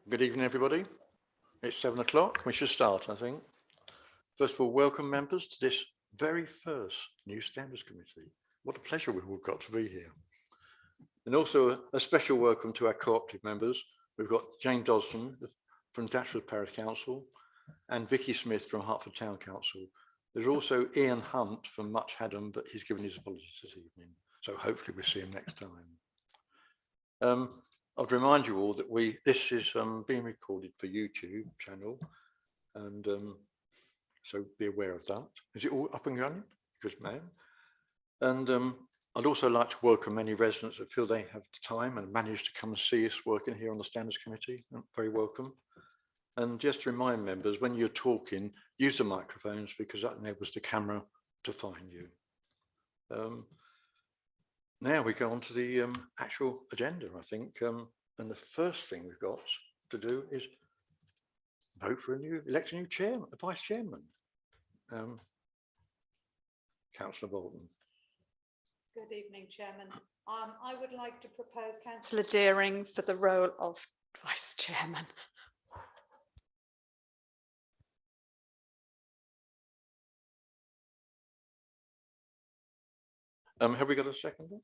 Good evening, everybody. It's 7 o'clock. We should start, I think. First of all, welcome members to this very first New Standards Committee. What a pleasure we've all got to be here. And also a special welcome to our cooperative members. We've got Jane Dodson from Datchworth Parish Council and Vicky Smith from Hertford Town Council. There's also Ian Hunt from Much Haddam, but he's given his apologies this evening. So hopefully we'll see him next time. I'd remind you all that this is being recorded for YouTube channel, and so be aware of that. Is it all up and running? Good man. And I'd also like to welcome any residents that feel they have the time and managed to come and see us working here on the Standards Committee. Very welcome. And just to remind members, when you're talking, use the microphones because that enables the camera to find you. Now we go on to the actual agenda, I think. And the first thing we've got to do is vote for elect a new chairman, a vice chairman. Councillor Bolton. Good evening, Chairman. I would like to propose Councillor Deering for the role of vice chairman. Have we got a seconder?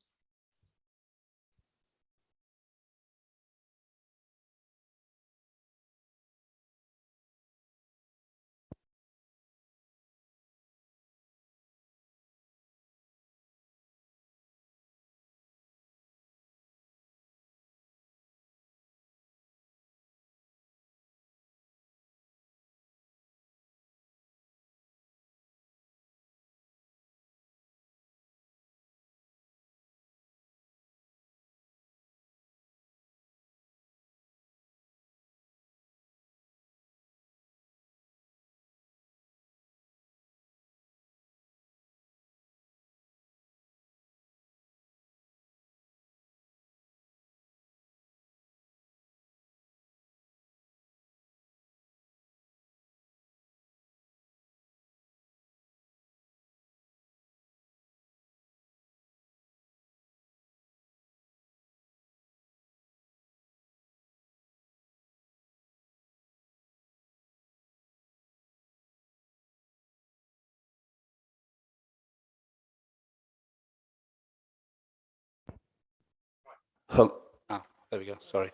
There we go. Sorry.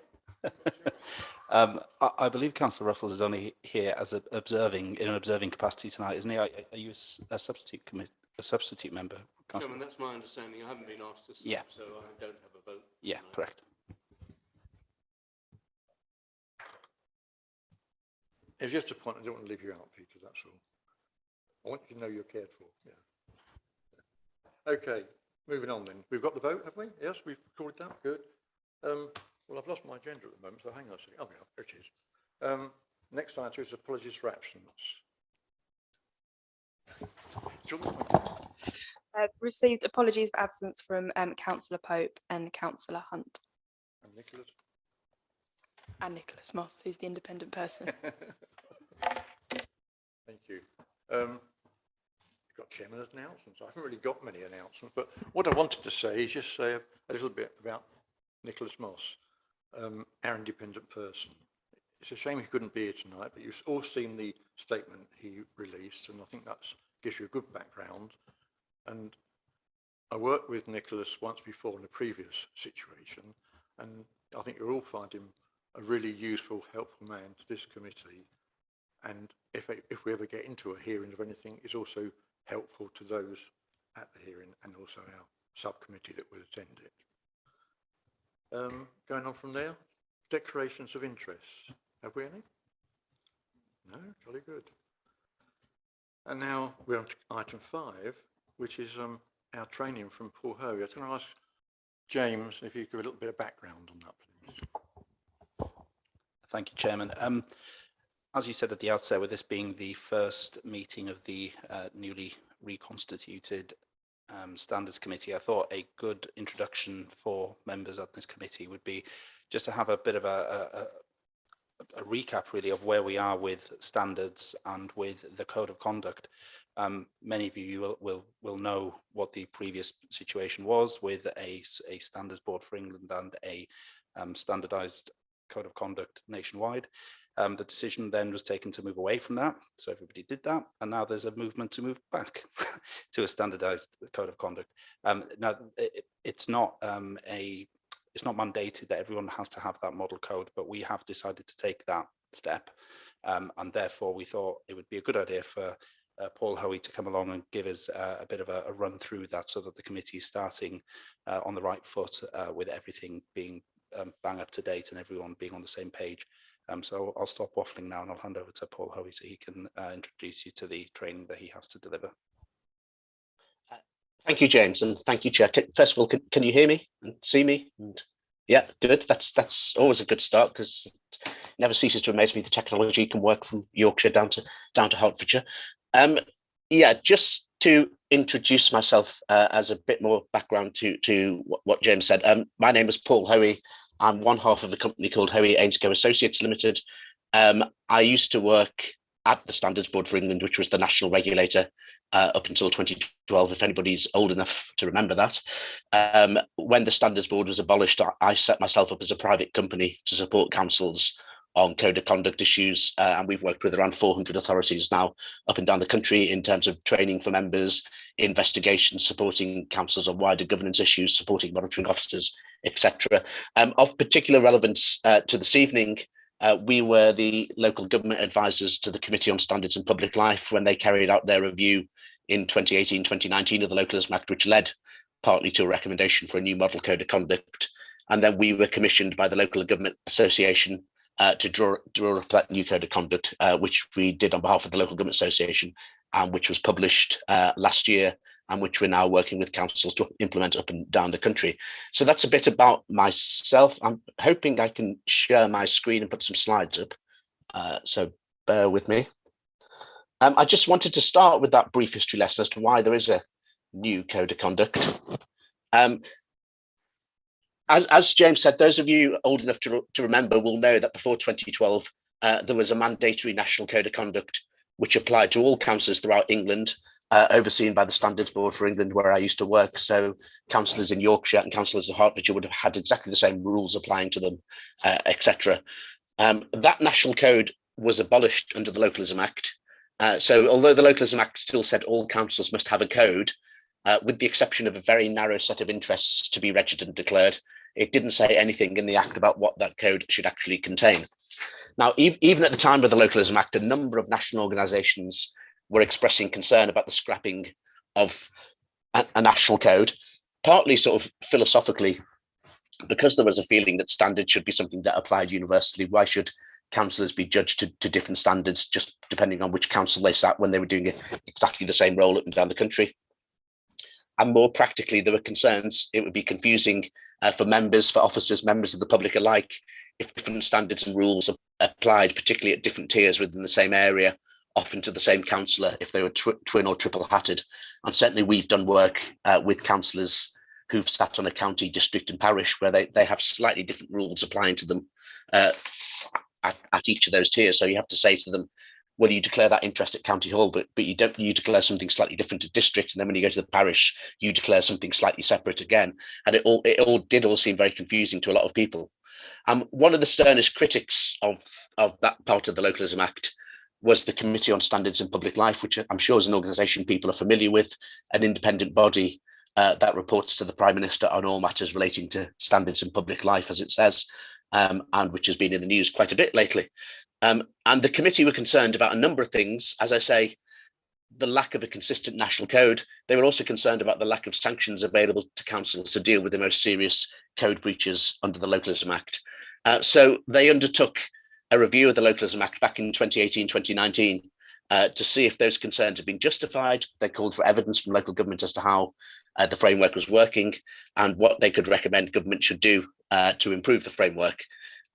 I believe Councillor Ruffles is only here as in an observing capacity tonight, isn't he? Are you a substitute member? Chairman, that's my understanding. I haven't been asked to serve, so I don't have a vote. Yeah, tonight. Correct. It's just a point. I don't want to leave you out, Peter. That's all. I want you to know you're cared for. Yeah. Okay. Moving on then. We've got the vote, have we? Yes, we've recorded that. Good. Well, I've lost my agenda at the moment, so hang on a second. Oh, yeah, there it is. Next item is apologies for absence. I've received apologies for absence from Councillor Pope and Councillor Hunt. And Nicholas? And Nicholas Moss, who's the independent person. Thank you. You've got chairman's announcements. I haven't really got many announcements, but what I wanted to say is just say a little bit about Nicholas Moss, our independent person. It's a shame he couldn't be here tonight, but you've all seen the statement he released, and I think that gives you a good background. And I worked with Nicholas once before in a previous situation, and I think you'll all find him a really useful, helpful man to this committee. And if we ever get into a hearing of anything, it's also helpful to those at the hearing and also our subcommittee that will attend it. Going on from there, declarations of interest. Have we any? No, jolly good. And now we're on to item 5, which is our training from Paul Hoey. I was going to ask James if you could give a little bit of background on that, please. Thank you, Chairman. As you said at the outset, with this being the first meeting of the newly reconstituted Standards Committee, I thought a good introduction for members of this committee would be just to have a bit of a recap, really, of where we are with standards and with the Code of Conduct. Many of you will know what the previous situation was with a Standards Board for England and a standardised code of conduct nationwide. The decision then was taken to move away from that, so everybody did that, and now there's a movement to move back to a standardized code of conduct. Now, it's not mandated that everyone has to have that model code, but we have decided to take that step, and therefore we thought it would be a good idea for Paul Hoey to come along and give us a bit of a run through that, so that the committee is starting on the right foot with everything being bang up to date and everyone being on the same page. So I'll stop waffling now and I'll hand over to Paul Hoey so he can introduce you to the training that he has to deliver. Thank you, James, and thank you, Chair. First of all, can you hear me and see me? And yeah, good. That's always a good start, because it never ceases to amaze me the technology can work from Yorkshire down to Hertfordshire. Yeah, just to introduce myself as a bit more background to what James said. My name is Paul Hoey. I'm one half of a company called Hoey Ainscoe Associates Limited. I used to work at the Standards Board for England, which was the national regulator up until 2012, if anybody's old enough to remember that. When the Standards Board was abolished, I set myself up as a private company to support councils on code of conduct issues, and we've worked with around 400 authorities now up and down the country in terms of training for members, investigations, supporting councils on wider governance issues, supporting monitoring officers, etc. Of particular relevance to this evening, we were the local government advisors to the Committee on Standards and Public Life when they carried out their review in 2018-2019 of the Localism Act, which led partly to a recommendation for a new model code of conduct. And then we were commissioned by the Local Government Association to draw up that new code of conduct, which we did on behalf of the Local Government Association, and which was published last year, and which we're now working with councils to implement up and down the country. So that's a bit about myself. I'm hoping I can share my screen and put some slides up. So bear with me. I just wanted to start with that brief history lesson as to why there is a new code of conduct. As James said, those of you old enough to remember will know that before 2012, there was a mandatory national code of conduct which applied to all councils throughout England, overseen by the Standards Board for England, where I used to work. So councillors in Yorkshire and councillors of Hertfordshire would have had exactly the same rules applying to them, etc. That national code was abolished under the Localism Act. So although the Localism Act still said all councils must have a code, with the exception of a very narrow set of interests to be registered and declared, it didn't say anything in the Act about what that code should actually contain. Now, even at the time of the Localism Act, a number of national organisations were expressing concern about the scrapping of a national code, partly sort of philosophically, because there was a feeling that standards should be something that applied universally. Why should councillors be judged to different standards just depending on which council they sat when they were doing exactly the same role up and down the country? And more practically, there were concerns it would be confusing for members, for officers, members of the public alike, if different standards and rules are applied, particularly at different tiers within the same area, often to the same councillor if they were twin or triple hatted. And certainly we've done work with councillors who've sat on a county, district and parish where they have slightly different rules applying to them at each of those tiers. So you have to say to them, well, you declare that interest at County Hall, but you declare something slightly different at district, and then when you go to the parish, you declare something slightly separate again. And it all did seem very confusing to a lot of people. One of the sternest critics of that part of the Localism Act was the Committee on Standards and Public Life, which I'm sure is an organisation people are familiar with, an independent body that reports to the Prime Minister on all matters relating to standards and public life, as it says, and which has been in the news quite a bit lately. And the committee were concerned about a number of things. As I say, the lack of a consistent national code. They were also concerned about the lack of sanctions available to councils to deal with the most serious code breaches under the Localism Act. So they undertook a review of the Localism Act back in 2018-2019 to see if those concerns had been justified. They called for evidence from local government as to how the framework was working and what they could recommend government should do to improve the framework.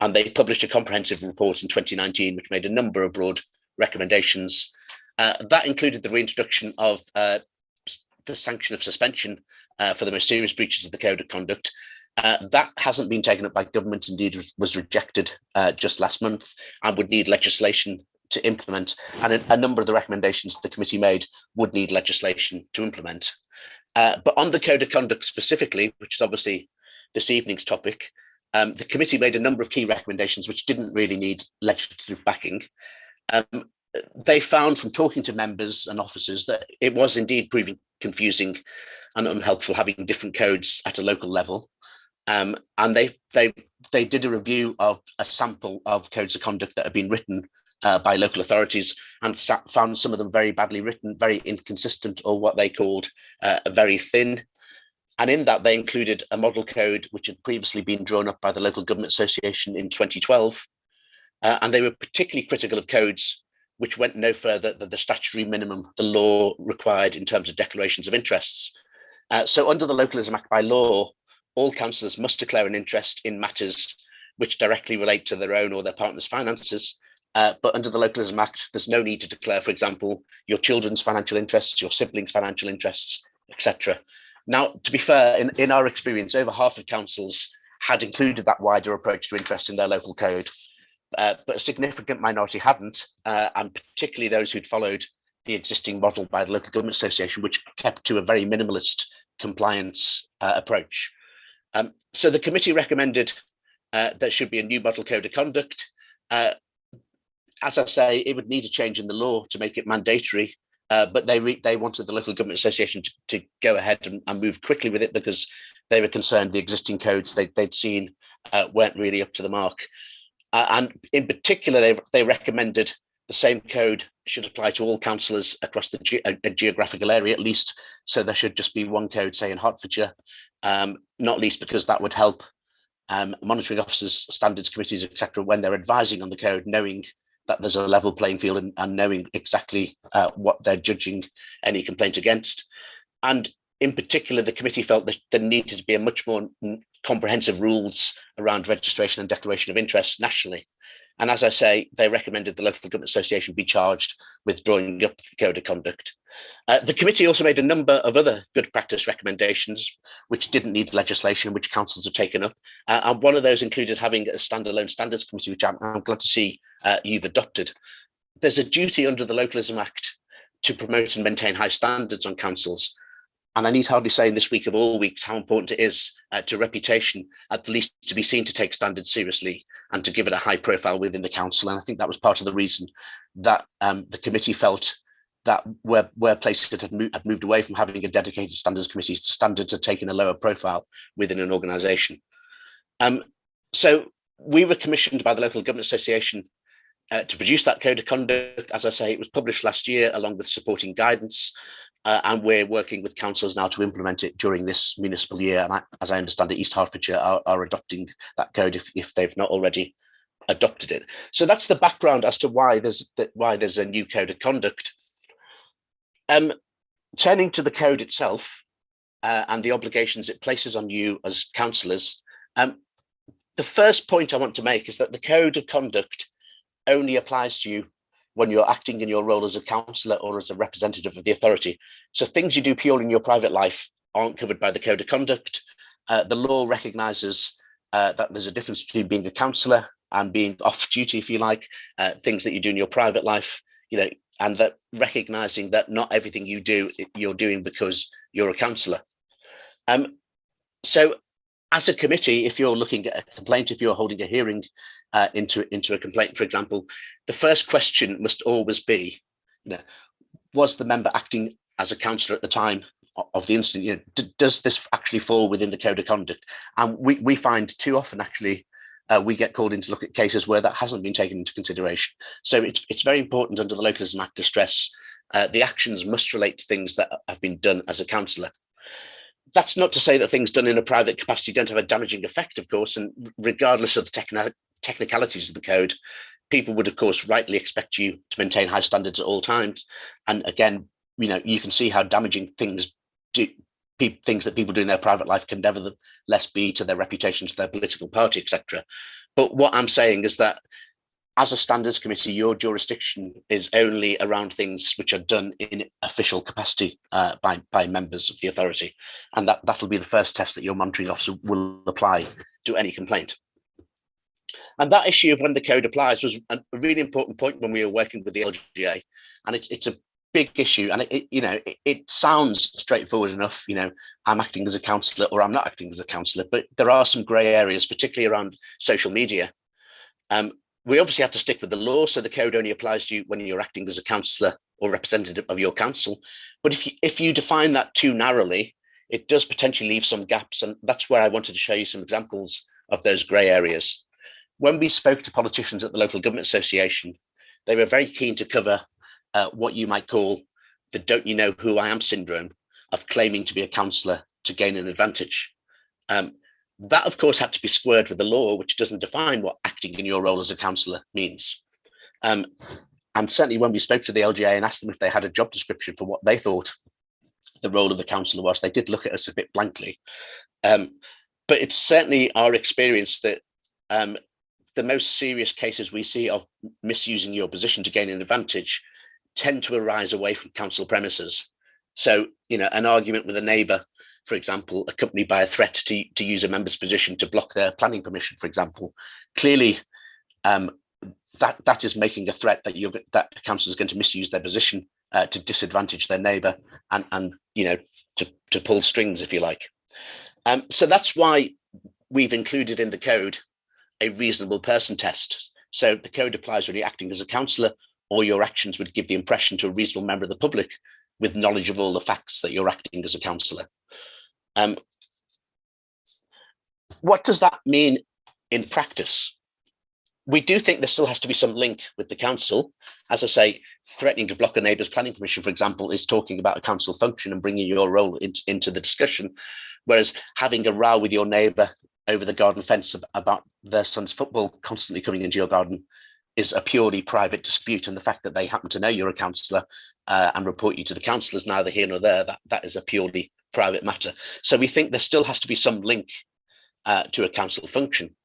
And they published a comprehensive report in 2019, which made a number of broad recommendations. That included the reintroduction of the sanction of suspension for the most serious breaches of the Code of Conduct. That hasn't been taken up by government, indeed was rejected just last month, and would need legislation to implement. And a number of the recommendations the committee made would need legislation to implement. But on the Code of Conduct specifically, which is obviously this evening's topic, The committee made a number of key recommendations which didn't really need legislative backing. They found from talking to members and officers that it was indeed proving confusing and unhelpful having different codes at a local level. And they did a review of a sample of codes of conduct that had been written by local authorities and found some of them very badly written, very inconsistent, or what they called very thin. And in that, they included a model code which had previously been drawn up by the Local Government Association in 2012. And they were particularly critical of codes which went no further than the statutory minimum the law required in terms of declarations of interests. So under the Localism Act by law, all councillors must declare an interest in matters which directly relate to their own or their partner's finances. But under the Localism Act, there's no need to declare, for example, your children's financial interests, your siblings' financial interests, etc. Now, to be fair, in our experience, over half of councils had included that wider approach to interest in their local code, but a significant minority hadn't, and particularly those who'd followed the existing model by the Local Government Association, which kept to a very minimalist compliance approach. So the committee recommended there should be a new model code of conduct. As I say, it would need a change in the law to make it mandatory, but they wanted the Local Government Association to go ahead and move quickly with it because they were concerned the existing codes they'd seen weren't really up to the mark. And in particular, they recommended the same code should apply to all councillors across the geographical area, at least. So there should just be one code, say in Hertfordshire, not least because that would help monitoring officers, standards committees, etc., when they're advising on the code, knowing that there's a level playing field and knowing exactly what they're judging any complaint against. And in particular, the committee felt that there needed to be a much more comprehensive rules around registration and declaration of interest nationally. And as I say, they recommended the Local Government Association be charged with drawing up the code of conduct. The committee also made a number of other good practice recommendations, which didn't need legislation, which councils have taken up. And one of those included having a standalone standards committee, which I'm glad to see you've adopted. There's a duty under the Localism Act to promote and maintain high standards on councils. And I need hardly say in this week of all weeks how important it is to reputation, at least to be seen to take standards seriously and to give it a high profile within the council. And I think that was part of the reason that the committee felt that where places had moved away from having a dedicated standards committee, standards had taken a lower profile within an organisation. So we were commissioned by the Local Government Association to produce that code of conduct. As I say, it was published last year along with supporting guidance. And we're working with councils now to implement it during this municipal year. And as I understand it, East Hertfordshire are adopting that code if they've not already adopted it. So that's the background as to why there's a new code of conduct. Turning to the code itself and the obligations it places on you as councillors, the first point I want to make is that the code of conduct only applies to you when you're acting in your role as a councillor or as a representative of the authority. So things you do purely in your private life aren't covered by the code of conduct. The law recognises that there's a difference between being a councillor and being off duty, if you like, things that you do in your private life, and that recognising that not everything you do, you're doing because you're a councillor. So as a committee, if you're looking at a complaint, if you're holding a hearing into a complaint, for example, the first question must always be, was the member acting as a councillor at the time of the incident? Does this actually fall within the code of conduct? And we find too often, actually, we get called in to look at cases where that hasn't been taken into consideration. So it's very important under the Localism Act to stress the actions must relate to things that have been done as a councillor. That's not to say that things done in a private capacity don't have a damaging effect, of course, and regardless of the technicalities of the code, people would, of course, rightly expect you to maintain high standards at all times. And again, you can see how damaging things that people do in their private life can nevertheless be to their reputation, to their political party, etc. But what I'm saying is that as a standards committee, your jurisdiction is only around things which are done in official capacity by members of the authority. And that'll be the first test that your monitoring officer will apply to any complaint. And that issue of when the code applies was a really important point when we were working with the LGA. And it's a big issue, and it sounds straightforward enough. I'm acting as a councillor or I'm not acting as a councillor, but there are some grey areas, particularly around social media. We obviously have to stick with the law, so the code only applies to you when you're acting as a councillor or representative of your council. But if you define that too narrowly, it does potentially leave some gaps, and that's where I wanted to show you some examples of those grey areas. When we spoke to politicians at the Local Government Association, they were very keen to cover what you might call the "don't you know who I am" syndrome of claiming to be a councillor to gain an advantage. That, of course, had to be squared with the law, which doesn't define what acting in your role as a councillor means. And certainly when we spoke to the LGA and asked them if they had a job description for what they thought the role of the councillor was, they did look at us a bit blankly. But it's certainly our experience that the most serious cases we see of misusing your position to gain an advantage tend to arise away from council premises. So, an argument with a neighbour, for example, accompanied by a threat to use a member's position to block their planning permission, for example, clearly that is making a threat that that a council is going to misuse their position to disadvantage their neighbour and to pull strings, if you like. So that's why we've included in the code a reasonable person test. So the code applies when you're acting as a councillor, or your actions would give the impression to a reasonable member of the public with knowledge of all the facts that you're acting as a councillor. What does that mean in practice? We do think there still has to be some link with the council. As I say, threatening to block a neighbour's planning permission, for example, is talking about a council function and bringing your role into the discussion, whereas having a row with your neighbour over the garden fence about their son's football constantly coming into your garden is a purely private dispute, and the fact that they happen to know you're a councillor and report you to the council is neither here nor there. That is a purely private matter. So we think there still has to be some link to a council function.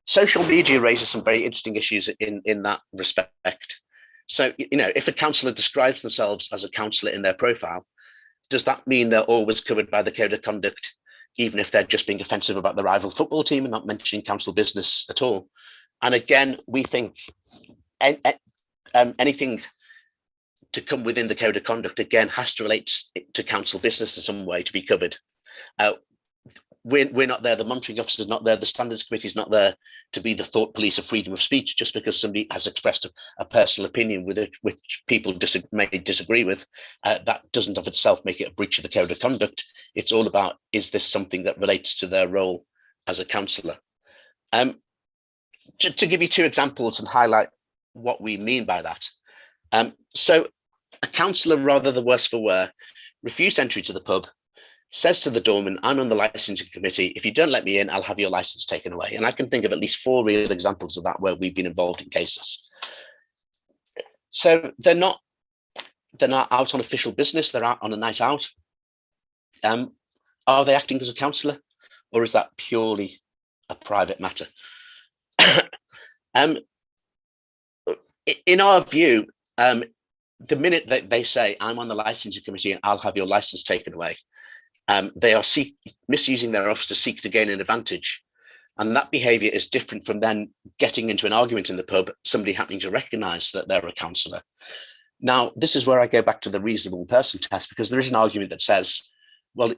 Social media raises some very interesting issues in that respect. So, if a councillor describes themselves as a councillor in their profile, does that mean they're always covered by the code of conduct, even if they're just being offensive about the rival football team and not mentioning council business at all? And again, we think anything to come within the code of conduct, again, has to relate to council business in some way to be covered. We're not there, the monitoring officer is not there, the standards committee is not there to be the thought police of freedom of speech just because somebody has expressed a personal opinion with it, which people may disagree with. That doesn't of itself make it a breach of the code of conduct. It's all about, is this something that relates to their role as a councillor? To give you two examples and highlight what we mean by that. So a councillor, rather the worse for wear, refused entry to the pub, says to the doorman, "I'm on the licensing committee. If you don't let me in, I'll have your license taken away." And I can think of at least 4 real examples of that where we've been involved in cases. So they're not out on official business, they're out on a night out. Are they acting as a councillor, or is that purely a private matter? In our view, the minute that they say, "I'm on the licensing committee and I'll have your license taken away," they are misusing their office to seek to gain an advantage. And that behaviour is different from then getting into an argument in the pub, somebody happening to recognise that they're a councillor. Now, this is where I go back to the reasonable person test, because there is an argument that says, well,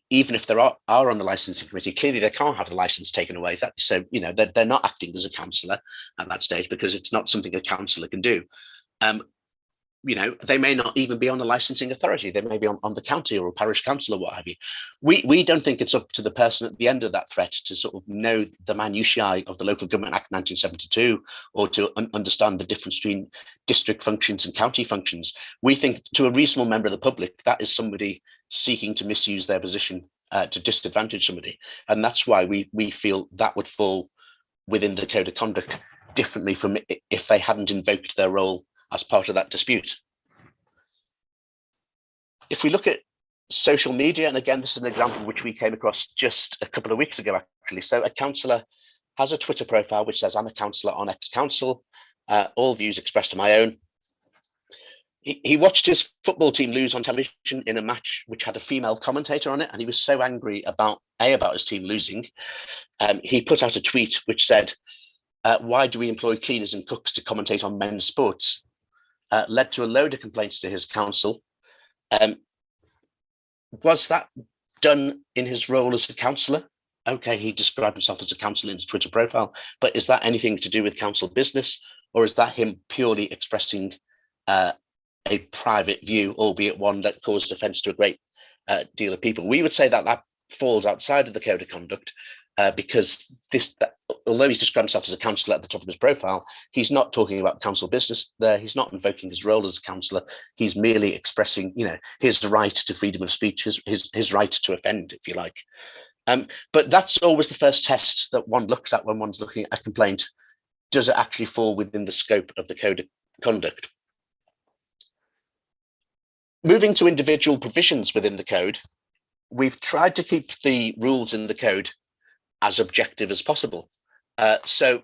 even if they are on the licensing committee, clearly they can't have the licence taken away. So, they're not acting as a councillor at that stage because it's not something a councillor can do. They may not even be on the licensing authority. They may be on the county or a parish council or what have you. We don't think it's up to the person at the end of that threat to sort of know the minutiae of the Local Government Act 1972 or to understand the difference between district functions and county functions. We think to a reasonable member of the public, that is somebody seeking to misuse their position to disadvantage somebody. And that's why we feel that would fall within the code of conduct differently from if they hadn't invoked their role as part of that dispute. If we look at social media, and again, this is an example which we came across just a couple of weeks ago, actually. So a councillor has a Twitter profile which says, "I'm a councillor on X council, all views expressed are my own." He watched his football team lose on television in a match which had a female commentator on it, and he was so angry about his team losing, he put out a tweet which said, "Why do we employ cleaners and cooks to commentate on men's sports?" led to a load of complaints to his council. Was that done in his role as a councillor? Okay, he described himself as a councillor in his Twitter profile, but is that anything to do with council business, or is that him purely expressing a private view, albeit one that caused offence to a great deal of people? We would say that that falls outside of the code of conduct, because although he's described himself as a councillor at the top of his profile, he's not talking about council business there. He's not invoking his role as a councillor. He's merely expressing, his right to freedom of speech, his right to offend, if you like. But that's always the first test that one looks at when one's looking at a complaint. Does it actually fall within the scope of the code of conduct? Moving to individual provisions within the code, we've tried to keep the rules in the code as objective as possible. So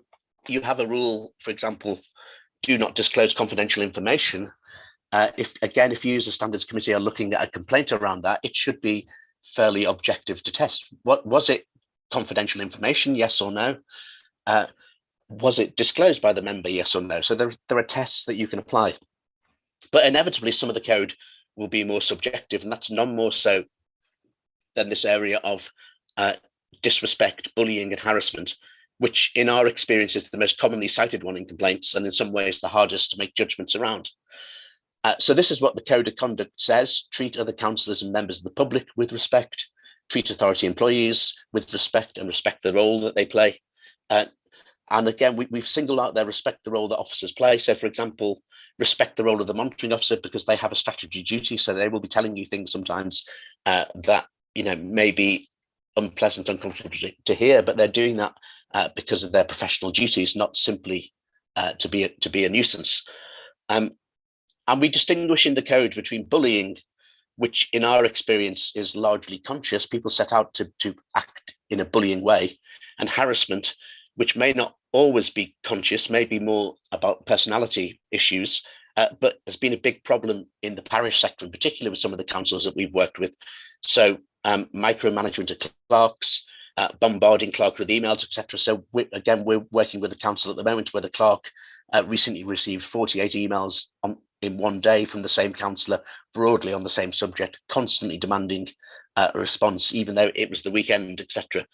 you have a rule, for example, do not disclose confidential information. If you as a standards committee are looking at a complaint around that, it should be fairly objective to test. What was it? Confidential information, yes or no? Was it disclosed by the member, yes or no? So there are tests that you can apply. But inevitably, some of the code will be more subjective, and that's none more so than this area of disrespect, bullying, and harassment, which in our experience is the most commonly cited one in complaints, and in some ways the hardest to make judgments around. So this is what the code of conduct says: treat other councillors and members of the public with respect, treat authority employees with respect, and respect the role that they play. And again, we've singled out there, respect the role that officers play. So for example, respect the role of the monitoring officer, because they have a statutory duty. So they will be telling you things sometimes that may be unpleasant, uncomfortable to hear, but they're doing that because of their professional duties, not simply to be a nuisance. And we distinguish in the code between bullying, which in our experience is largely conscious. People set out to act in a bullying way, and harassment, which may not always be conscious, may be more about personality issues, but has been a big problem in the parish sector, in particular with some of the councils that we've worked with. So micromanagement of clerks, bombarding clerk with emails, etc. So we're working with a council at the moment where the clerk recently received 48 emails in one day from the same councillor, broadly on the same subject, constantly demanding a response, even though it was the weekend, etc.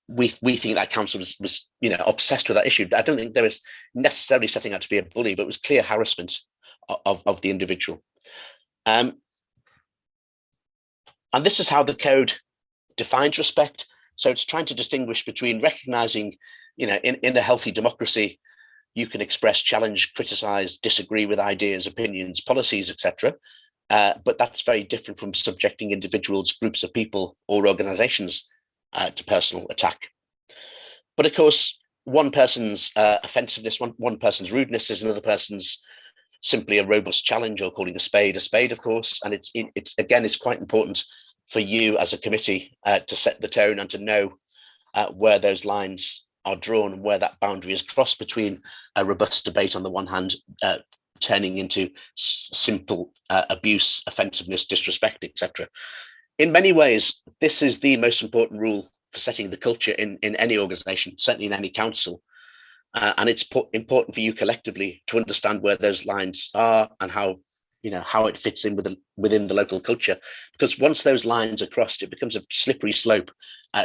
We think that council was obsessed with that issue. I don't think there was necessarily setting out to be a bully, but it was clear harassment of the individual. And this is how the code defines respect. So it's trying to distinguish between recognizing, in a healthy democracy, you can express, challenge, criticize, disagree with ideas, opinions, policies, etc. But that's very different from subjecting individuals, groups of people, or organizations to personal attack. But of course, one person's offensiveness, one person's rudeness is another person's simply a robust challenge, or calling a spade, of course. And it's quite important for you as a committee to set the tone and to know where those lines are drawn and where that boundary is crossed between a robust debate on the one hand, turning into simple abuse, offensiveness, disrespect, etc. In many ways, this is the most important rule for setting the culture in any organization, certainly in any council. And it's important for you collectively to understand where those lines are and how it fits in within the local culture. Because once those lines are crossed, it becomes a slippery slope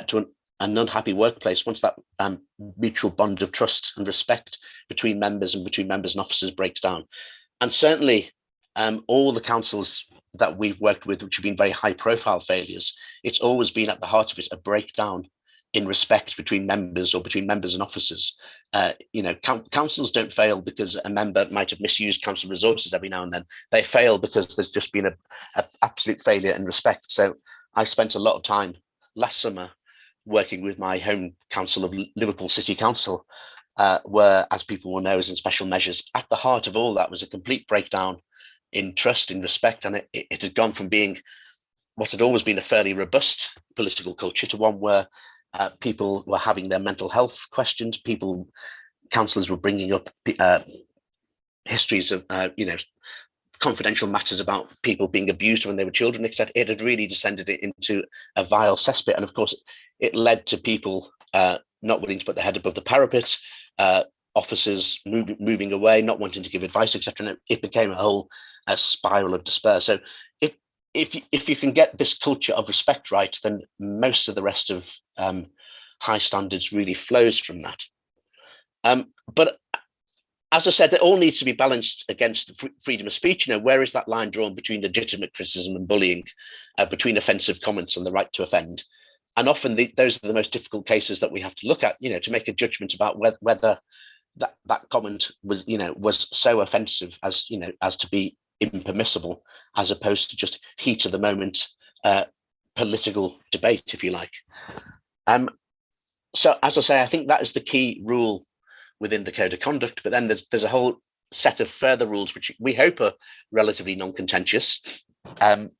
to an unhappy workplace. Once that mutual bond of trust and respect between members and officers breaks down. And certainly all the councils that we've worked with, which have been very high profile failures, it's always been at the heart of it, a breakdown in respect between members or between members and officers. Councils don't fail because a member might have misused council resources every now and then. They fail because there's just been an absolute failure in respect. So I spent a lot of time last summer working with my home council of Liverpool City Council, where, as people will know, is in special measures. At the heart of all that was a complete breakdown in trust, in respect, and it had gone from being what had always been a fairly robust political culture to one where people were having their mental health questioned. Councillors were bringing up histories of confidential matters about people being abused when they were children, etc. It had really descended it into a vile cesspit, and of course, it led to people not willing to put their head above the parapet, officers moving away, not wanting to give advice, etc. And it became a spiral of despair. So if you can get this culture of respect right, then most of the rest of high standards really flows from that. But as I said, it all needs to be balanced against freedom of speech. Where is that line drawn between legitimate criticism and bullying, between offensive comments and the right to offend? And often those are the most difficult cases that we have to look at, to make a judgment about whether that comment was, was so offensive as, as to be impermissible, as opposed to just heat of the moment political debate, if you like. So as I say, I think that is the key rule within the code of conduct, but then there's a whole set of further rules which we hope are relatively non-contentious. But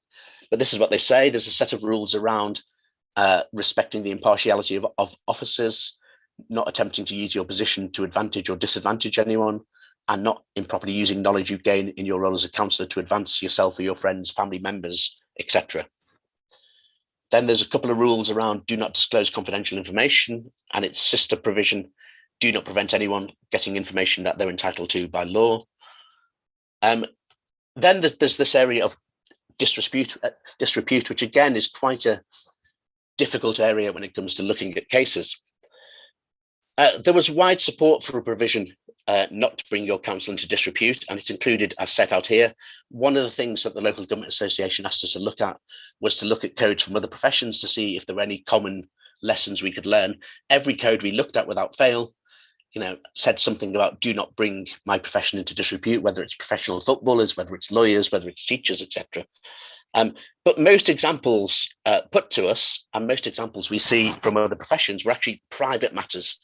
this is what they say. There's a set of rules around respecting the impartiality of officers, not attempting to use your position to advantage or disadvantage anyone, and not improperly using knowledge you gain in your role as a counsellor to advance yourself or your friends, family members, etc. Then there's a couple of rules around do not disclose confidential information, and its sister provision, do not prevent anyone getting information that they're entitled to by law. Then there's this area of disrepute, which again is quite a difficult area when it comes to looking at cases. There was wide support for a provision not to bring your counsel into disrepute, and it's included as set out here. One of the things that the Local Government Association asked us to look at was to look at codes from other professions to see if there were any common lessons we could learn. Every code we looked at without fail, said something about do not bring my profession into disrepute, whether it's professional footballers, whether it's lawyers, whether it's teachers, etc. But most examples put to us, and most examples we see from other professions, were actually private matters,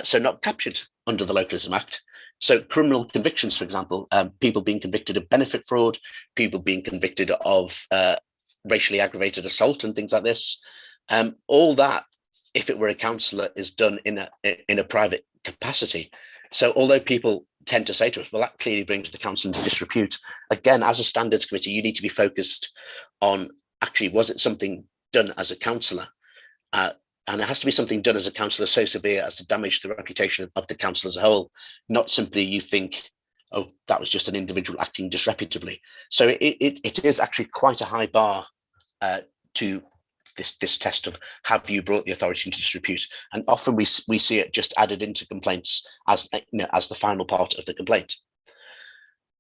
so not captured under the Localism Act. So criminal convictions, for example, people being convicted of benefit fraud, people being convicted of racially aggravated assault and things like this. All that, if it were a counsellor, is done in a private capacity. So although people tend to say to us, well, that clearly brings the counsel into disrepute, again, as a standards committee, you need to be focused on actually, was it something done as a counsellor? And it has to be something done as a counsellor so severe as to damage the reputation of the council as a whole, not simply you think, oh, that was just an individual acting disreputably. So it is actually quite a high bar to this test of have you brought the authority into disrepute, and often we see it just added into complaints as the final part of the complaint.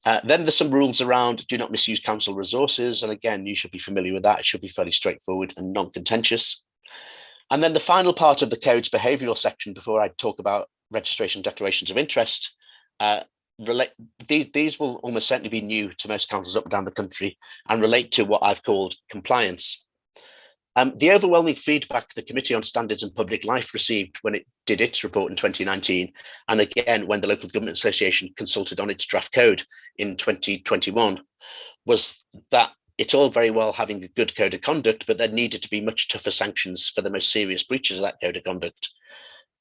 Then there's some rules around do not misuse council resources, and again, you should be familiar with that. It should be fairly straightforward and non-contentious. And then the final part of the code's behavioural section, before I talk about registration declarations of interest, these will almost certainly be new to most councils up and down the country and relate to what I've called compliance. The overwhelming feedback the Committee on Standards and Public Life received when it did its report in 2019, and again when the Local Government Association consulted on its draft code in 2021, was that it's all very well having a good code of conduct, but there needed to be much tougher sanctions for the most serious breaches of that code of conduct.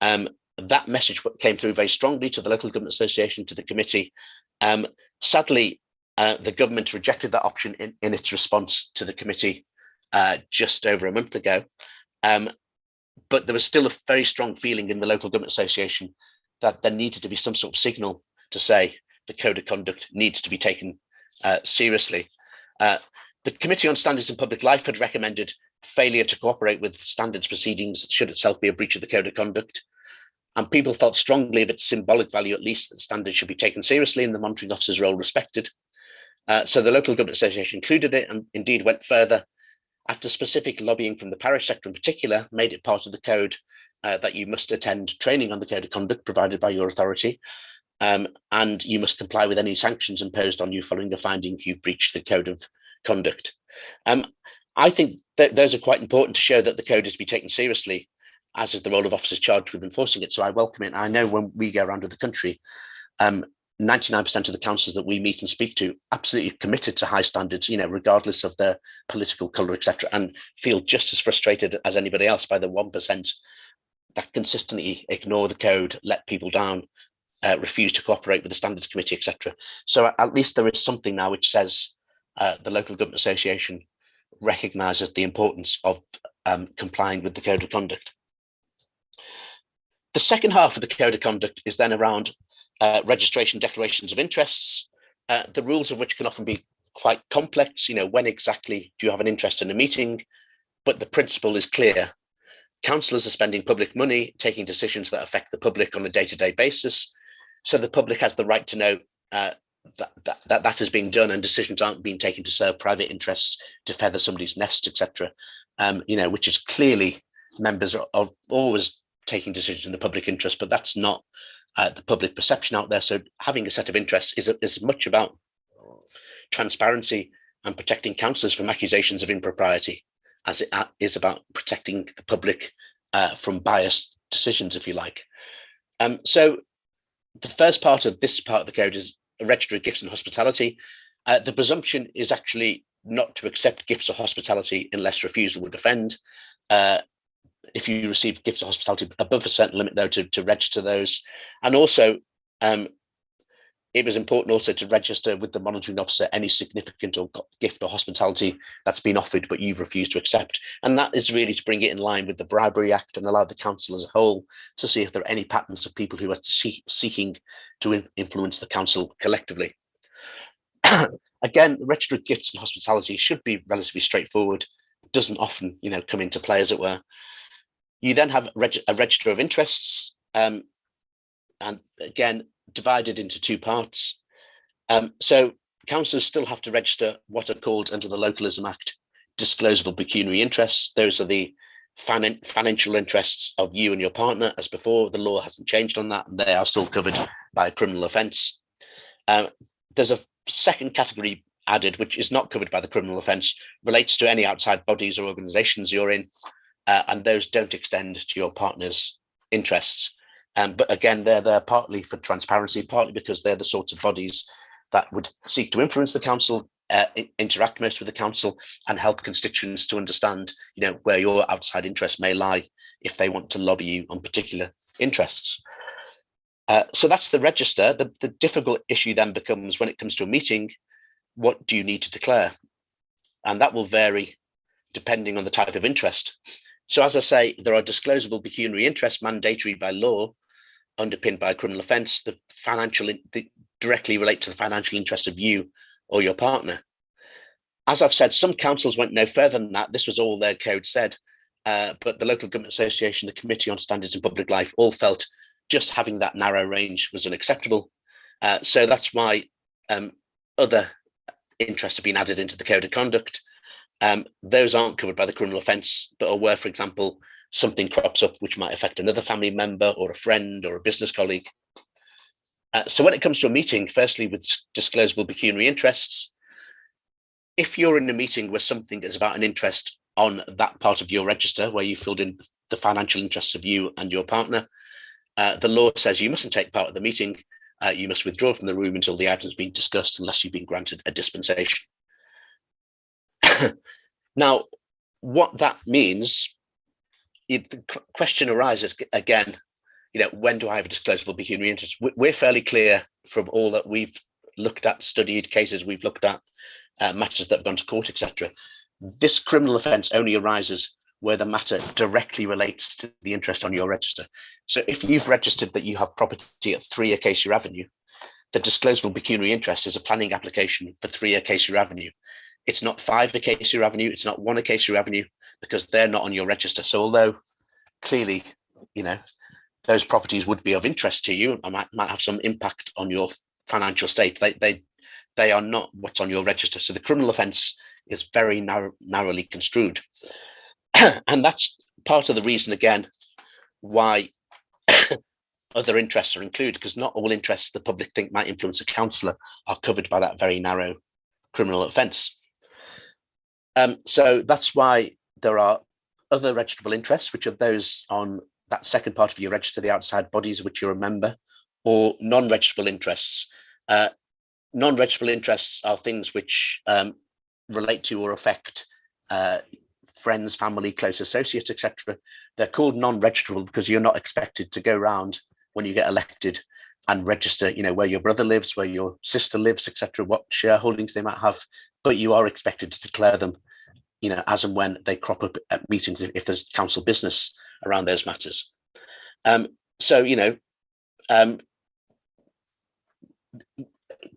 That message came through very strongly to the Local Government Association, to the committee. Sadly, the government rejected that option in its response to the committee just over a month ago. But there was still a very strong feeling in the Local Government Association that there needed to be some sort of signal to say the code of conduct needs to be taken seriously. The Committee on Standards in Public Life had recommended failure to cooperate with standards proceedings should itself be a breach of the code of conduct. And people felt strongly of its symbolic value, at least, that standards should be taken seriously and the monitoring officer's role respected. So the Local Government Association included it and indeed went further. After specific lobbying from the parish sector in particular, made it part of the code that you must attend training on the code of conduct provided by your authority, and you must comply with any sanctions imposed on you following a finding you've breached the code of conduct. I think that those are quite important to show that the code is to be taken seriously, as is the role of officers charged with enforcing it. So I welcome it. I know when we go around the country, 99% of the councillors that we meet and speak to absolutely committed to high standards, regardless of their political colour, etc., and feel just as frustrated as anybody else by the 1% that consistently ignore the code, let people down, refuse to cooperate with the standards committee, etc. So at least there is something now which says the Local Government Association recognises the importance of complying with the code of conduct. The second half of the code of conduct is then around registration declarations of interests, the rules of which can often be quite complex. When exactly do you have an interest in a meeting? But the principle is clear. Councillors are spending public money, taking decisions that affect the public on a day-to-day basis. So the public has the right to know that is being done, and decisions aren't being taken to serve private interests, to feather somebody's nest, etc. Which is clearly members are always taking decisions in the public interest, but that's not the public perception out there. So having a set of interests is as much about transparency and protecting councillors from accusations of impropriety as it is about protecting the public from biased decisions, if you like. So the first part of this part of the code is a register of gifts and hospitality. The presumption is actually not to accept gifts or hospitality unless refusal would offend. If you receive gifts or hospitality above a certain limit, though, to register those. And also, it was important also to register with the monitoring officer any significant or gift or hospitality that's been offered but you've refused to accept. And that is really to bring it in line with the Bribery Act and allow the council as a whole to see if there are any patterns of people who are seeking to influence the council collectively. Again, the register of gifts and hospitality should be relatively straightforward. It doesn't often, come into play, as it were. You then have a register of interests, and again, divided into two parts. So councillors still have to register what are called, under the Localism Act, disclosable pecuniary interests. Those are the financial interests of you and your partner. As before, the law hasn't changed on that, and they are still covered by a criminal offence. There's a second category added, which is not covered by the criminal offence, relates to any outside bodies or organisations you're in, and those don't extend to your partner's interests. But again, they're there partly for transparency, partly because they're the sorts of bodies that would seek to influence the council, interact most with the council, and help constituents to understand, where your outside interests may lie if they want to lobby you on particular interests. So that's the register. The difficult issue then becomes, when it comes to a meeting, what do you need to declare? And that will vary depending on the type of interest. So as I say, there are disclosable pecuniary interests mandatory by law, underpinned by a criminal offence. The directly relate to the financial interests of you or your partner. As I've said, some councils went no further than that. This was all their code said, but the Local Government Association, the Committee on Standards in Public Life, all felt just having that narrow range was unacceptable. So that's why other interests have been added into the Code of Conduct. Those aren't covered by the criminal offence, but are where, for example, something crops up which might affect another family member or a friend or a business colleague. So when it comes to a meeting, firstly, with disclosable pecuniary interests, if you're in a meeting where something is about an interest on that part of your register, where you filled in the financial interests of you and your partner, the law says you mustn't take part of the meeting. You must withdraw from the room until the item has been discussed, unless you've been granted a dispensation. Now, what that means, the question arises again, when do I have a disclosable pecuniary interest? We're fairly clear from all that we've looked at, studied cases we've looked at, matters that have gone to court, etc. This criminal offence only arises where the matter directly relates to the interest on your register. So if you've registered that you have property at 3 Acacia Avenue, the disclosable pecuniary interest is a planning application for 3 Acacia Avenue. It's not 5 Acacia Avenue, it's not 1 Acacia Avenue, because they're not on your register. So although clearly, those properties would be of interest to you and might have some impact on your financial state, they are not what's on your register. So the criminal offence is very narrowly construed. And that's part of the reason, again, why other interests are included, because not all interests the public think might influence a councillor are covered by that very narrow criminal offence. So that's why there are other registrable interests, which are those on that second part of your register, the outside bodies of which you're a member, or non-registrable interests. Non-registrable interests are things which relate to or affect friends, family, close associates, etc. They're called non-registrable because you're not expected to go around when you get elected and register, where your brother lives, where your sister lives, etc., what shareholdings they might have, but you are expected to declare them, as and when they crop up at meetings, if there's council business around those matters. So,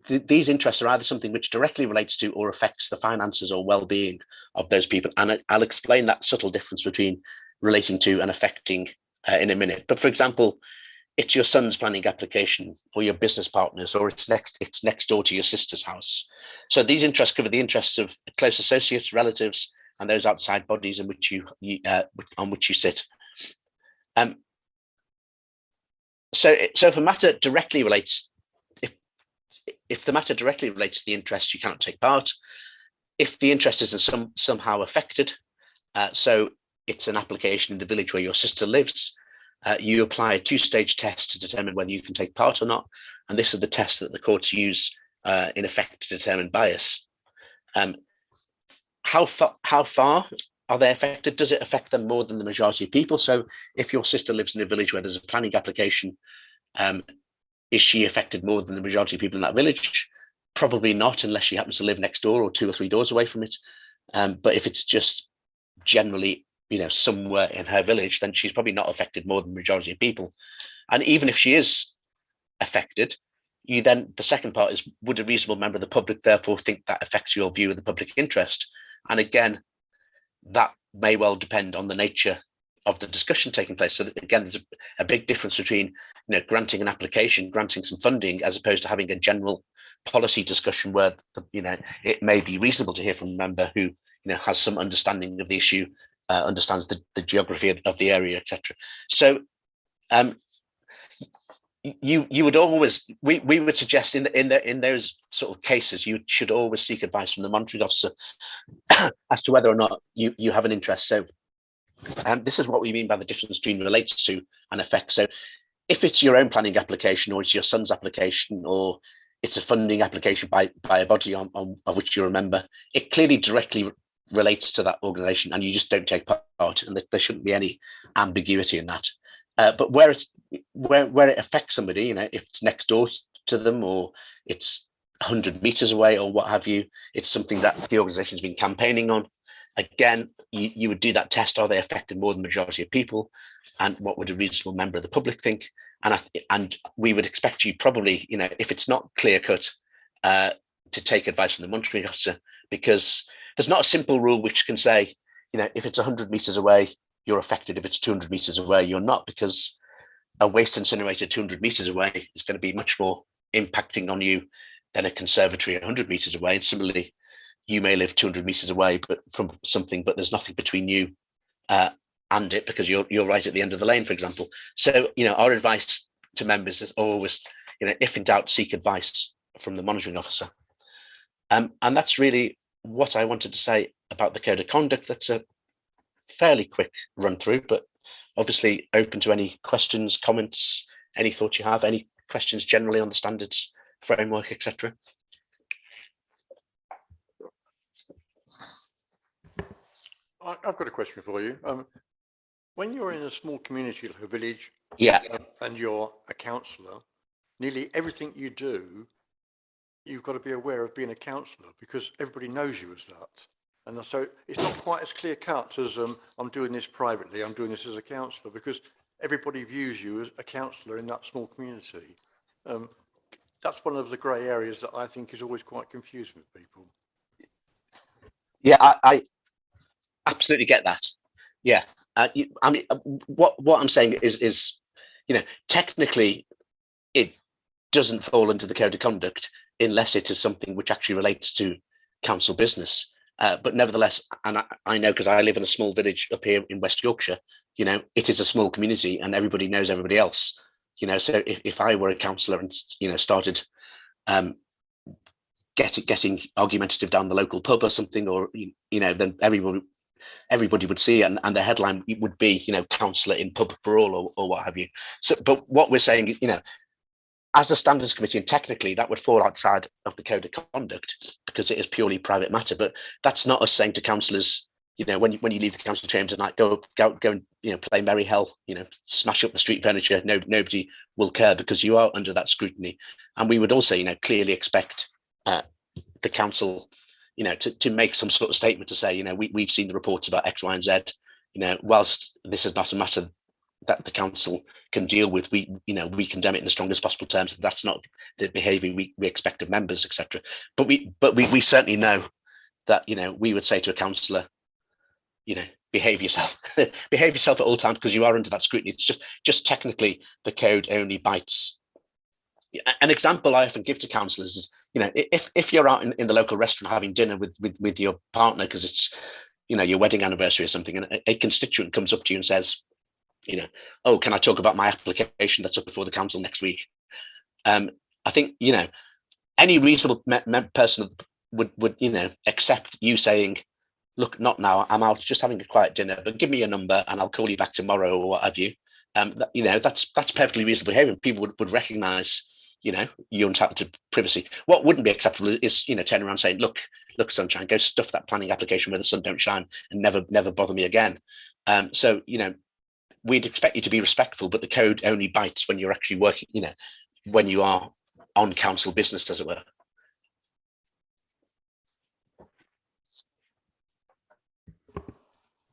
these interests are either something which directly relates to or affects the finances or well-being of those people. And I'll explain that subtle difference between relating to and affecting in a minute. But for example, it's your son's planning application or your business partners, or it's next door to your sister's house. So these interests cover the interests of close associates, relatives, and those outside bodies in which on which you sit. So if a matter directly relates, if the matter directly relates to the interest, you cannot take part. If the interest is somehow affected, so it's an application in the village where your sister lives, you apply a two-stage test to determine whether you can take part or not. And this is the test that the courts use in effect to determine bias. How far are they affected? Does it affect them more than the majority of people? So if your sister lives in a village where there's a planning application, is she affected more than the majority of people in that village? Probably not, unless she happens to live next door or 2 or 3 doors away from it. But if it's just generally, somewhere in her village, then she's probably not affected more than the majority of people. And even if she is affected, the second part is, would a reasonable member of the public therefore think that affects your view of the public interest? And again, that may well depend on the nature of the discussion taking place. So that, again, there's a big difference between granting an application, granting some funding, as opposed to having a general policy discussion where it may be reasonable to hear from a member who has some understanding of the issue, understands the geography of the area, etc. So you would always, we would suggest in those sort of cases, you should always seek advice from the monitoring officer as to whether or not you have an interest. So this is what we mean by the difference between relates to and affects. So if it's your own planning application, or it's your son's application, or it's a funding application by a body of which you're a member, it clearly directly relates to that organisation, and you just don't take part, and there shouldn't be any ambiguity in that. But where it affects somebody, if it's next door to them, or it's 100 meters away, or what have you, it's something that the organisation's been campaigning on. Again, you would do that test: are they affected more than the majority of people, and what would a reasonable member of the public think? And we would expect you probably, if it's not clear cut, to take advice from the monitoring officer, because there's not a simple rule which can say, if it's 100 meters away, you're affected. If it's 200 meters away, you're not, because a waste incinerator 200 meters away is going to be much more impacting on you than a conservatory 100 meters away. And similarly, you may live 200 meters away from something, but there's nothing between you and it, because you're right at the end of the lane, for example. So, our advice to members is always, if in doubt, seek advice from the monitoring officer. And that's really what I wanted to say about the code of conduct. That's a fairly quick run through, but obviously open to any questions, comments, any thoughts you have, any questions generally on the standards framework, etc. I've got a question for you. When you're in a small community like a village, Yeah. And you're a councillor, nearly everything you do, you've got to be aware of being a councillor, because everybody knows you as that. And so it's not quite as clear cut as I'm doing this privately, I'm doing this as a councillor, because everybody views you as a councillor in that small community. That's one of the grey areas that I think is always quite confusing with people. Yeah, I absolutely get that. Yeah. What I'm saying is, technically it doesn't fall into the code of conduct unless it is something which actually relates to council business. But nevertheless, and I know, because I live in a small village up here in West Yorkshire, it is a small community and everybody knows everybody else. So if I were a councillor and, started getting argumentative down the local pub or something, or, then everybody would see it, and the headline would be, councillor in pub brawl or what have you. So, but what we're saying, as a standards committee, and technically that would fall outside of the code of conduct because it is purely private matter. But that's not us saying to councillors, when you leave the council chamber tonight, go and play merry hell, smash up the street furniture. Nobody will care, because you are under that scrutiny. And we would also, clearly expect the council, to make some sort of statement to say, we've seen the reports about X, Y, and Z. Whilst this is not a matter that the council can deal with, we condemn it in the strongest possible terms. That's not the behaviour we expect of members, etc. But we certainly know that we would say to a councillor, behave yourself, behave yourself at all times, because you are under that scrutiny. It's just technically the code only bites. An example I often give to councillors is, if you're out in the local restaurant having dinner with your partner because it's your wedding anniversary or something, and a constituent comes up to you and says, oh, can I talk about my application that's up before the council next week? I think any reasonable person would accept you saying, look, not now, I'm out just having a quiet dinner, but give me your number and I'll call you back tomorrow or what have you. That's perfectly reasonable behavior. People would recognize you're entitled to privacy. What wouldn't be acceptable is turn around saying, look, sunshine, go stuff that planning application where the sun don't shine and never bother me again. So we'd expect you to be respectful, but the code only bites when you're actually working, when you are on council business, as it were.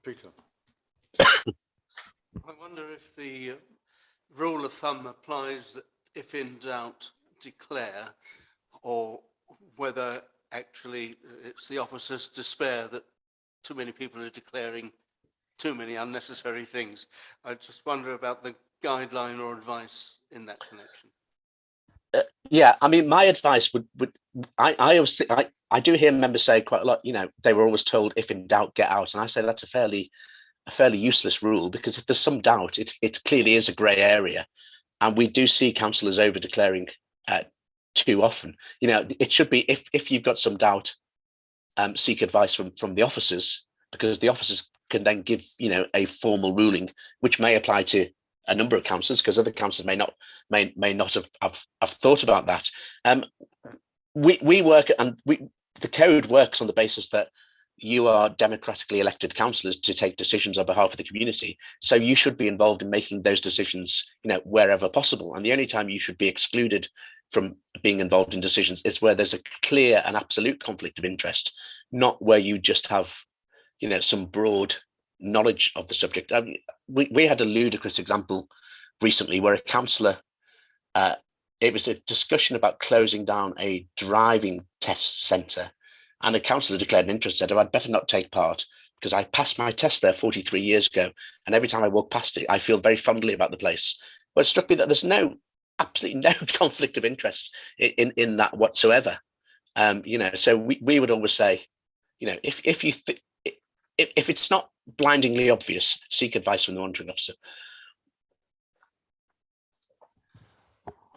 Peter. I wonder if the rule of thumb applies that if in doubt, declare, or whether actually it's the officer's despair that too many people are declaring too many unnecessary things. I just wonder about the guideline or advice in that connection. Yeah, I mean, my advice would I always think, I do hear members say quite a lot, they were always told if in doubt, get out. And I say that's a fairly useless rule, because if there's some doubt, it clearly is a grey area. And we do see councillors over declaring too often. It should be, if you've got some doubt, seek advice from the officers, because the officers can then give a formal ruling, which may apply to a number of councillors, because other councillors may not have thought about that. We work, and the code works on the basis that you are democratically elected councillors to take decisions on behalf of the community. So you should be involved in making those decisions, wherever possible. And the only time you should be excluded from being involved in decisions is where there's a clear and absolute conflict of interest, not where you just have, some broad knowledge of the subject. We had a ludicrous example recently where a councillor, it was a discussion about closing down a driving test centre, and a councillor declared an interest, said, oh, I'd better not take part because I passed my test there 43 years ago, and every time I walk past it, I feel very fondly about the place. Well, it struck me that there's absolutely no conflict of interest in that whatsoever. So we would always say, if it's not blindingly obvious, seek advice from the monitoring officer.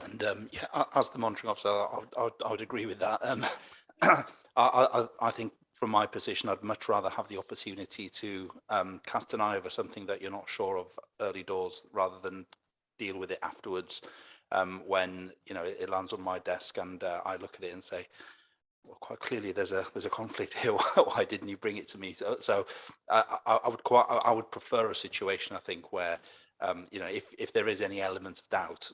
And as the monitoring officer, I would agree with that. I think from my position, I'd much rather have the opportunity to cast an eye over something that you're not sure of early doors, rather than deal with it afterwards, when it lands on my desk and I look at it and say, well, quite clearly there's a conflict here. Why didn't you bring it to me? So I would prefer a situation, I think, where if there is any element of doubt,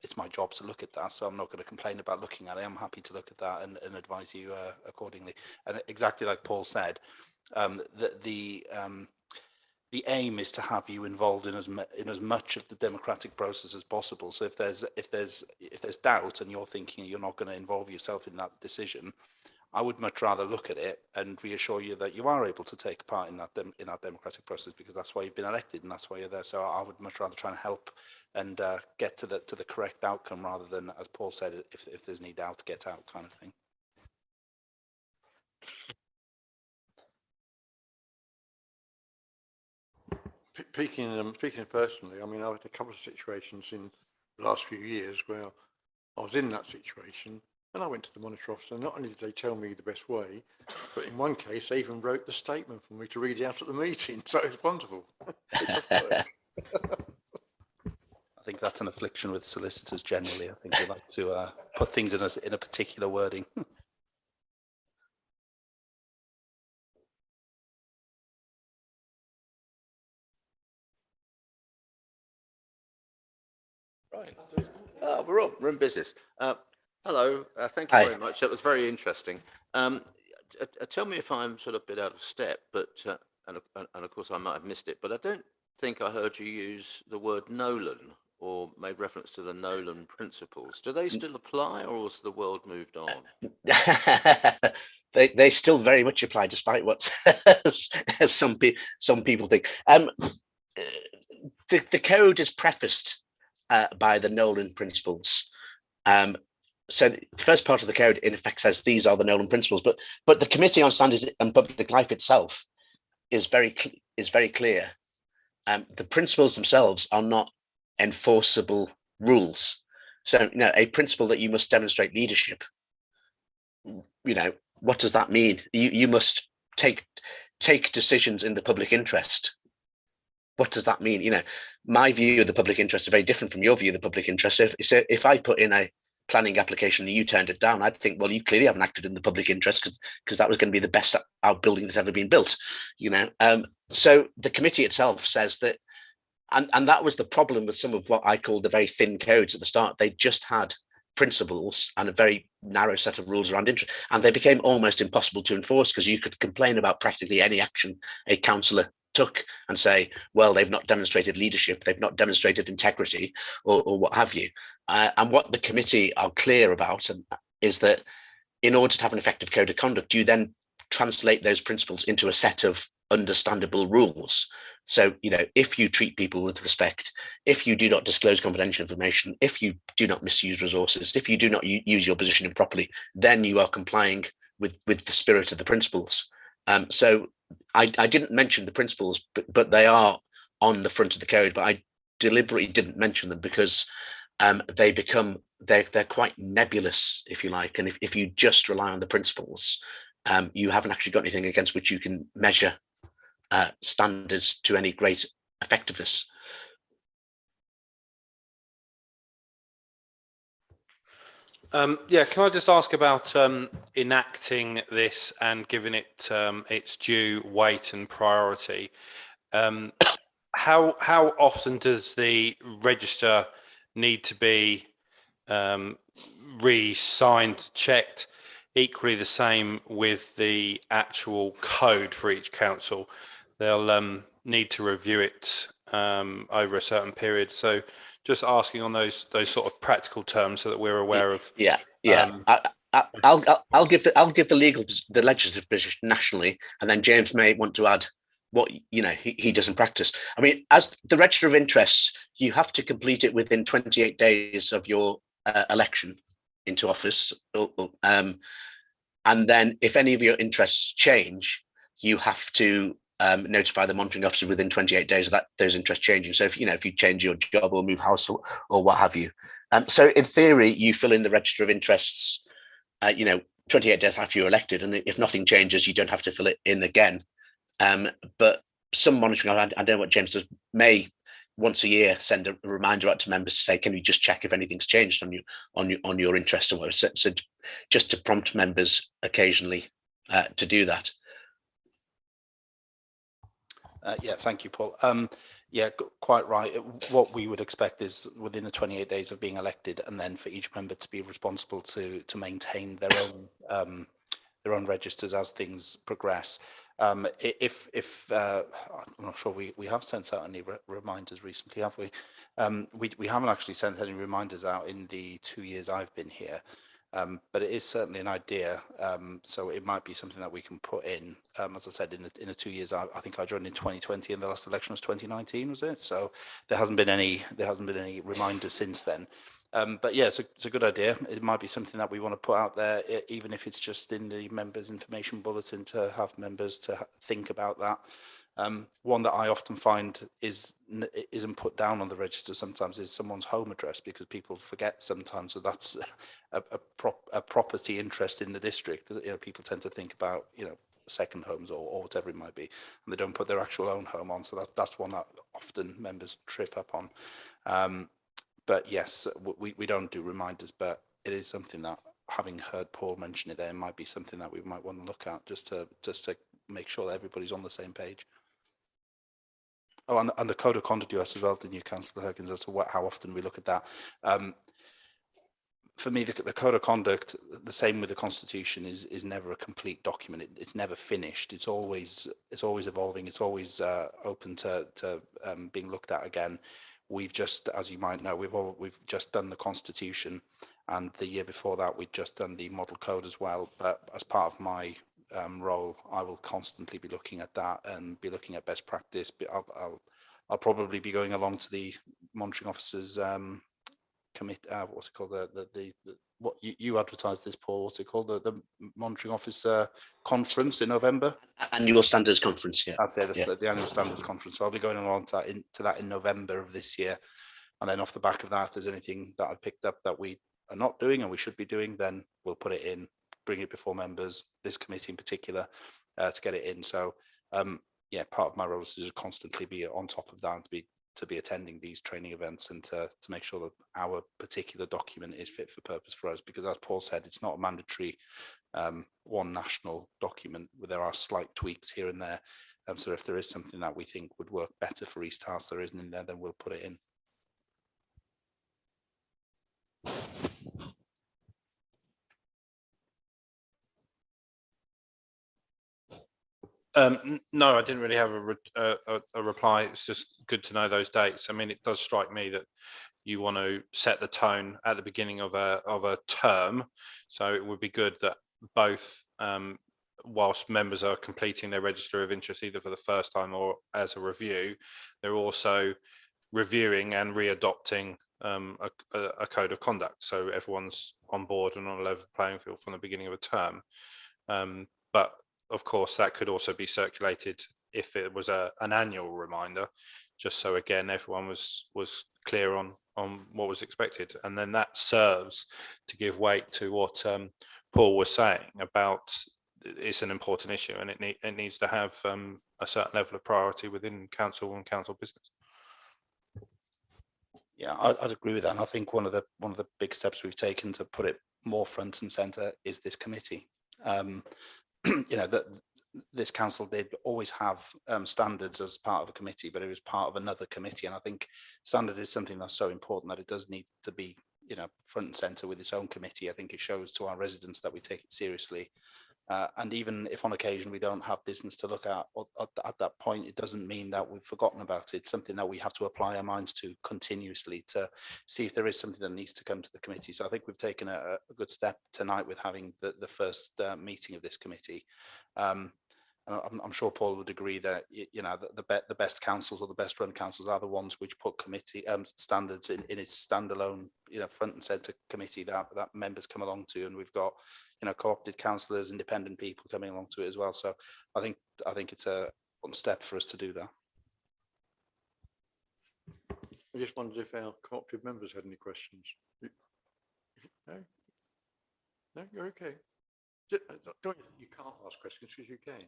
it's my job to look at that, so I'm not going to complain about looking at it. I'm happy to look at that and advise you accordingly. And exactly like Paul said, the aim is to have you involved in as much of the democratic process as possible. So if there's doubt and you're thinking you're not going to involve yourself in that decision, I would much rather look at it and reassure you that you are able to take part in that democratic process, because that's why you've been elected and that's why you're there. So I would much rather try and help and get to the correct outcome, rather than, as Paul said, if there's any doubt, get out kind of thing. Speaking personally, I mean, I've had a couple of situations in the last few years where I was in that situation, and I went to the monitor officer. Not only did they tell me the best way, but in one case, they even wrote the statement for me to read out at the meeting. So it's wonderful. It does work. I think that's an affliction with solicitors generally. I think they like to put things in a particular wording. Right. Oh, we're in business. Hello. Thank you very much. That was very interesting. Tell me if I'm sort of a bit out of step, but and of course I might have missed it, but I don't think I heard you use the word Nolan or made reference to the Nolan principles. Do they still apply, or has the world moved on? They still very much apply, despite what some people think. The code is prefaced by the Nolan principles. So the first part of the code, in effect, says these are the Nolan principles. But the Committee on Standards and Public Life itself is very clear. The principles themselves are not enforceable rules. So, a principle that you must demonstrate leadership. What does that mean? You must take decisions in the public interest. What does that mean? My view of the public interest is very different from your view of the public interest. If I put in a planning application and you turned it down, I'd think, well, you clearly haven't acted in the public interest because that was going to be the best our building that's ever been built. So the committee itself says that, and that was the problem with some of what I call the very thin codes at the start. They just had principles and a very narrow set of rules around interest, and they became almost impossible to enforce because you could complain about practically any action a councillor took and say, well, they've not demonstrated leadership, they've not demonstrated integrity, or what have you. And what the committee are clear about is that in order to have an effective code of conduct, you then translate those principles into a set of understandable rules. So, if you treat people with respect, if you do not disclose confidential information, if you do not misuse resources, if you do not use your position improperly, then you are complying with the spirit of the principles. So I didn't mention the principles, but they are on the front of the code, but I deliberately didn't mention them because they're quite nebulous, if you like. And if you just rely on the principles, you haven't actually got anything against which you can measure standards to any great effectiveness. Yeah, can I just ask about enacting this and giving it its due weight and priority? How often does the register need to be re-signed, checked? Equally the same with the actual code for each council. They'll need to review it over a certain period. So just asking on those sort of practical terms so that we're aware of. Yeah. I'll give the legislative position nationally, and then James may want to add what he does in practice. I mean, as the register of interests, you have to complete it within 28 days of your election into office, and then if any of your interests change, you have to notify the monitoring officer within 28 days of those interests changing. So if you change your job or move house or what have you. So in theory, you fill in the register of interests, 28 days after you're elected, and if nothing changes, you don't have to fill it in again. But some monitoring, I don't know what James does, may once a year send a reminder out to members to say, can you just check if anything's changed on your interest or whatever. So just to prompt members occasionally to do that. Yeah, thank you, Paul. Yeah, quite right. What we would expect is within the 28 days of being elected, and then for each member to be responsible to maintain their own registers as things progress. If I'm not sure we have sent out any reminders recently, have we? We haven't actually sent any reminders out in the 2 years I've been here. But it is certainly an idea, so it might be something that we can put in. As I said, in the 2 years, I think I joined in 2020, and the last election was 2019, was it? So there hasn't been any reminders since then. But yeah, it's a good idea. It might be something that we want to put out there, even if it's just in the members' information bulletin, to have members to think about that. One that I often find isn't put down on the register sometimes is someone's home address, because people forget sometimes that that's a property interest in the district. People tend to think about second homes or whatever it might be, and they don't put their actual own home on. So that's one that often members trip up on. But yes, we don't do reminders, but it is something that, having heard Paul mention it, there might be something that we might want to look at just to make sure that everybody's on the same page. Oh, and the code of conduct you asked as well, didn't you, Councillor Herkins, as to how often we look at that. for me, the code of conduct, the same with the constitution, is never a complete document. It's never finished. It's always evolving. It's always open to being looked at again. We've just, as you might know, we've just done the constitution, and the year before that we'd just done the model code as well. But as part of my role, I will constantly be looking at that and be looking at best practice. But I'll probably be going along to the monitoring officers commit. What's it called? The what you advertised this, Paul? What's it called? The monitoring officer conference in November. Annual standards conference. Yeah. I'd say Yeah. the annual standards conference. So I'll be going along to that in November of this year, and then off the back of that, if there's anything that I've picked up that we are not doing and we should be doing, then we'll put it in, bring it before members, this committee in particular, to get it in. So yeah, part of my role is to just constantly be on top of that, and to be attending these training events, and to make sure that our particular document is fit for purpose for us. Because as Paul said, it's not a mandatory one national document, where there are slight tweaks here and there. So if there is something that we think would work better for East House, there isn't in there, then we'll put it in. No, I didn't really have a reply. It's just good to know those dates. I mean, it does strike me that you want to set the tone at the beginning of a term, so it would be good that both, whilst members are completing their register of interest either for the first time or as a review, they're also reviewing and re-adopting a code of conduct, so everyone's on board and on a level playing field from the beginning of a term. But of course, that could also be circulated if it was an annual reminder, just so again everyone was clear on what was expected, and then that serves to give weight to what Paul was saying about it's an important issue, and it needs to have a certain level of priority within council and council business. Yeah, I'd agree with that. And I think one of the big steps we've taken to put it more front and centre is this committee. You know, that this council did always have standards as part of a committee, but it was part of another committee. And I think standard is something that's so important that it does need to be, you know, front and centre with its own committee. I think it shows to our residents that we take it seriously. And even if on occasion we don't have business to look at that point, it doesn't mean that we've forgotten about it. It's something that we have to apply our minds to continuously to see if there is something that needs to come to the committee. So I think we've taken a good step tonight with having the first meeting of this committee. I'm sure Paul would agree that, you know, the best councils or the best run councils are the ones which put committee standards in its standalone, you know, front and centre committee that members come along to, and we've got, you know, co-opted councillors, independent people coming along to it as well. So I think it's a one step for us to do that. I just wondered if our co-opted members had any questions. No, you're okay. You can't ask questions because you can.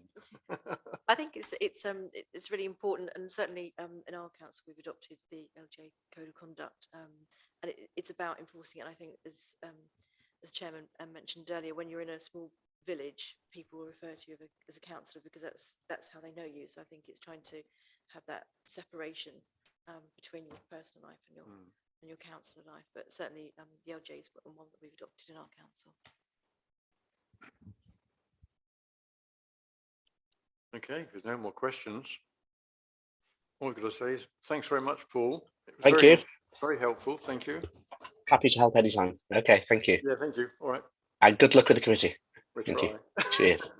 I think it's really important, and certainly in our council we've adopted the LJ Code of Conduct, and it's about enforcing it. And I think as Chairman mentioned earlier, when you're in a small village, people will refer to you as a councillor because that's how they know you. So I think it's trying to have that separation between your personal life and your councillor life. But certainly the LJ is one that we've adopted in our council. Okay, there's no more questions. All I've got to say is thanks very much, Paul. Thank you. Very helpful. Thank you. Happy to help anytime. Okay, thank you. Yeah, thank you. All right. And good luck with the committee. We'll Thank try. you. Cheers.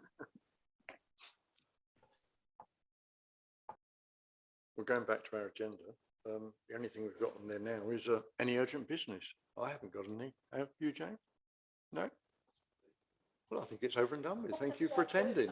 We're going back to our agenda. The only thing we've got on there now is any urgent business. I haven't got any. Have you, James? No? Well, I think it's over and done with. Thank you for attending.